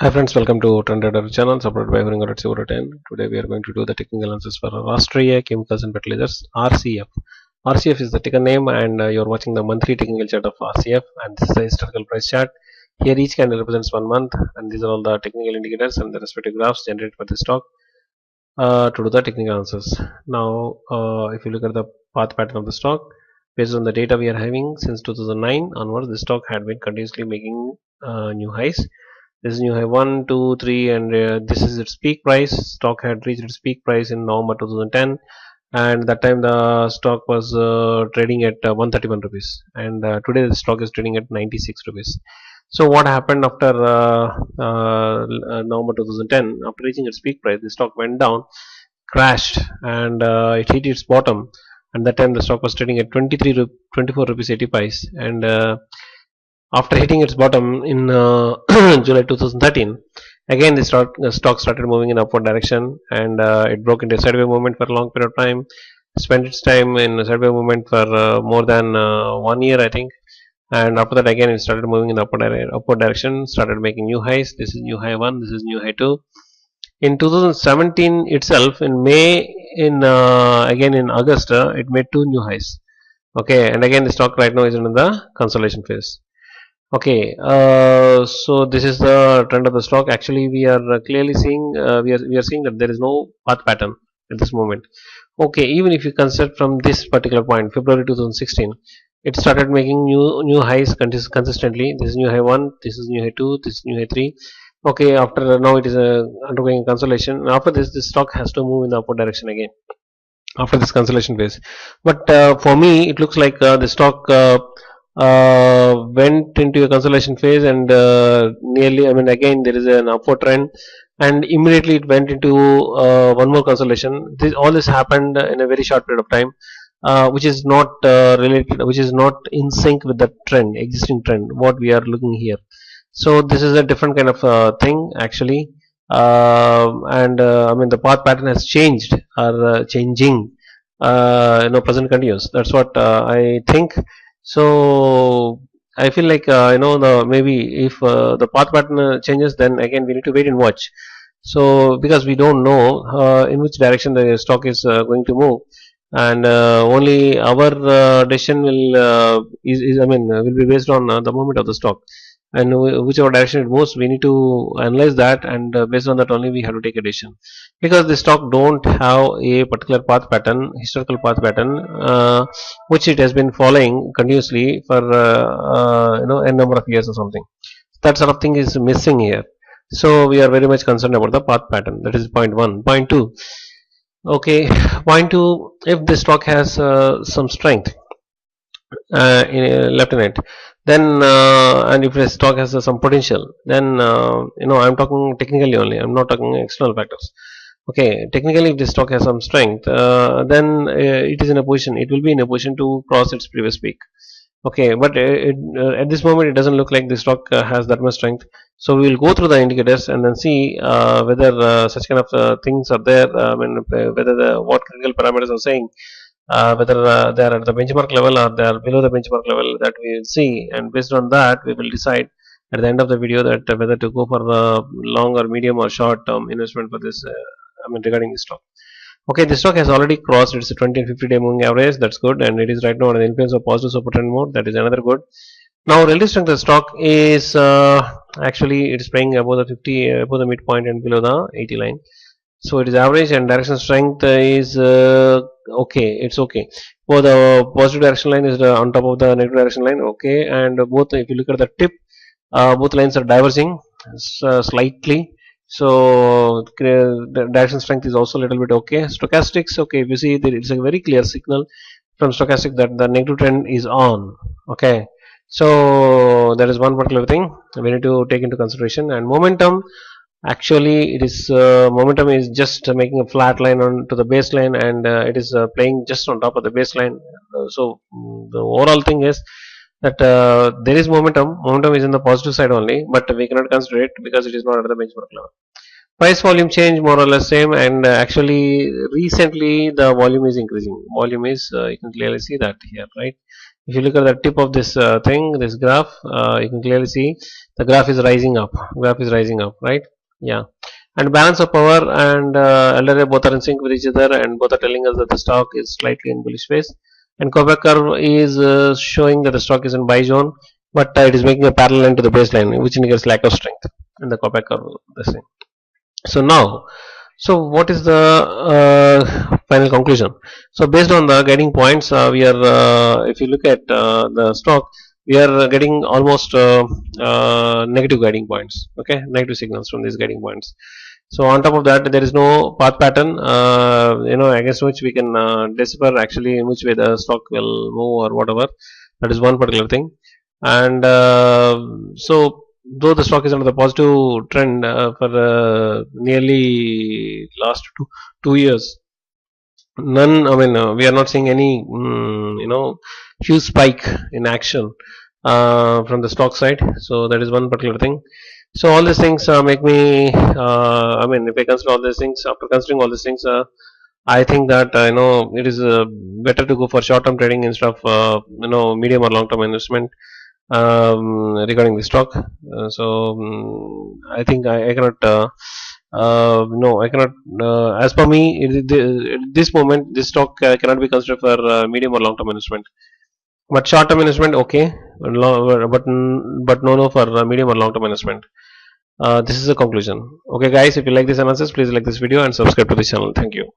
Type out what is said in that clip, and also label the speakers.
Speaker 1: Hi friends, welcome to TRENDRIDER channel supported by Hovering at 010. Today we are going to do the technical analysis for RCF Chemicals and Fertilizers RCF. RCF is the ticker name and you are watching the monthly technical chart of RCF, and this is the historical price chart. Here each candle represents 1 month, and these are all the technical indicators and the respective graphs generated for the stock to do the technical analysis. Now if you look at the path pattern of the stock, based on the data we are having since 2009 onwards, the stock had been continuously making new highs. This is new high 1, 2, 3, and this is its peak price. Stock had reached its peak price in November 2010, and that time the stock was trading at 131 rupees, and today the stock is trading at 96 rupees. So what happened after November 2010? After reaching its peak price, the stock went down, crashed, and it hit its bottom. And that time the stock was trading at 24 rupees 80 paise, and after hitting its bottom in July 2013, again the stock started moving in upward direction, and it broke into a sideways movement for a long period of time. Spent its time in a sideways movement for more than 1 year, I think. And after that, again it started moving in the upward direction, started making new highs. This is new high 1, this is new high 2. In 2017 itself, in May, in again in August, it made two new highs. Okay, and again the stock right now is in the consolidation phase. Okay, so this is the trend of the stock. Actually, we are clearly seeing we are seeing that there is no path pattern at this moment. Okay, even if you consider from this particular point, February 2016, it started making new highs consistently. This is new high 1, this is new high 2, this is new high 3. Okay, after now it is undergoing consolidation. After this stock has to move in the upward direction again after this consolidation phase. But for me, it looks like the stock went into a consolidation phase, and nearly, I mean, again there is an upward trend, and immediately it went into one more consolidation. All this happened in a very short period of time, which is not related, which is not in sync with the trend, existing trend, what we are looking here. So this is a different kind of thing actually, and I mean the path pattern has changed or changing. Present continuous. That's what I think. So I feel like the maybe if the path pattern changes, then again we need to wait and watch. So because we don't know in which direction the stock is going to move, and only our decision will is I mean will be based on the movement of the stock, and whichever direction it moves, we need to analyze that, and based on that only we have to take a decision. Because the stock don't have a particular path pattern, historical path pattern, which it has been following continuously for a number of years or something. That sort of thing is missing here. So we are very much concerned about the path pattern. That is point 1. Point 2. Okay, point 2. If the stock has some strength left in it, then and if the stock has some potential, then I'm talking technically only, I'm not talking external factors. Okay, technically if the stock has some strength, then it is in a position, it will be in a position to cross its previous peak. Okay, but at this moment it doesn't look like the stock has that much strength. So we will go through the indicators and then see whether such kind of things are there. I mean, whether what critical parameters are saying, whether they are at the benchmark level or they are below the benchmark level, that we will see, and based on that we will decide at the end of the video that whether to go for the long or medium or short term investment for this. I mean, regarding this stock. Okay, the stock has already crossed its 20 and 50-day moving average. That's good, and it is right now on the influence of positive super trend mode. That is another good. Now, relative strength of the stock is actually it is playing above the 50, above the midpoint and below the 80 line. So it is average, and direction strength is okay. It's okay. For the positive direction line is on top of the negative direction line. Okay, and both, if you look at the tip, both lines are diverging slightly. So the direction strength is also a little bit okay. Stochastics, okay, if you see that it's a very clear signal from stochastic that the negative trend is on. Okay, so that is one particular thing we need to take into consideration. And momentum, actually it is momentum is just making a flat line on to the baseline, and it is playing just on top of the baseline. So the overall thing is that there is momentum is in the positive side only, but we cannot consider it because it is not at the benchmark level. Price volume change more or less same, and actually recently the volume is increasing. Volume is you can clearly see that here, right? If you look at the tip of this thing, this graph, you can clearly see the graph is rising up. Graph is rising up, right? Yeah. And balance of power and LRA both are in sync with each other, and both are telling us that the stock is slightly in bullish phase. And Kopak curve is showing that the stock is in buy zone, but it is making a parallel line to the baseline, which indicates lack of strength in the Kopak curve. This thing. So now, so what is the final conclusion? So based on the guiding points, we are if you look at the stock, we are getting almost negative guiding points. Okay, negative signals from these guiding points. So on top of that, there is no path pattern, against which we can decipher actually in which way the stock will move or whatever. That is one particular thing. And so though the stock is under the positive trend for nearly last two years, none. I mean, we are not seeing any, huge spike in action from the stock side. So that is one particular thing. So all these things make me. I mean, if I consider all these things, after considering all these things, I think that it is better to go for short-term trading instead of medium or long-term investment regarding the stock. I think I cannot. No, I cannot. As per me, at this moment, this stock cannot be considered for medium or long-term investment. But short-term investment, okay, but no for medium or long-term investment. This is the conclusion. Okay, guys, if you like this analysis, please like this video and subscribe to this channel. Thank you.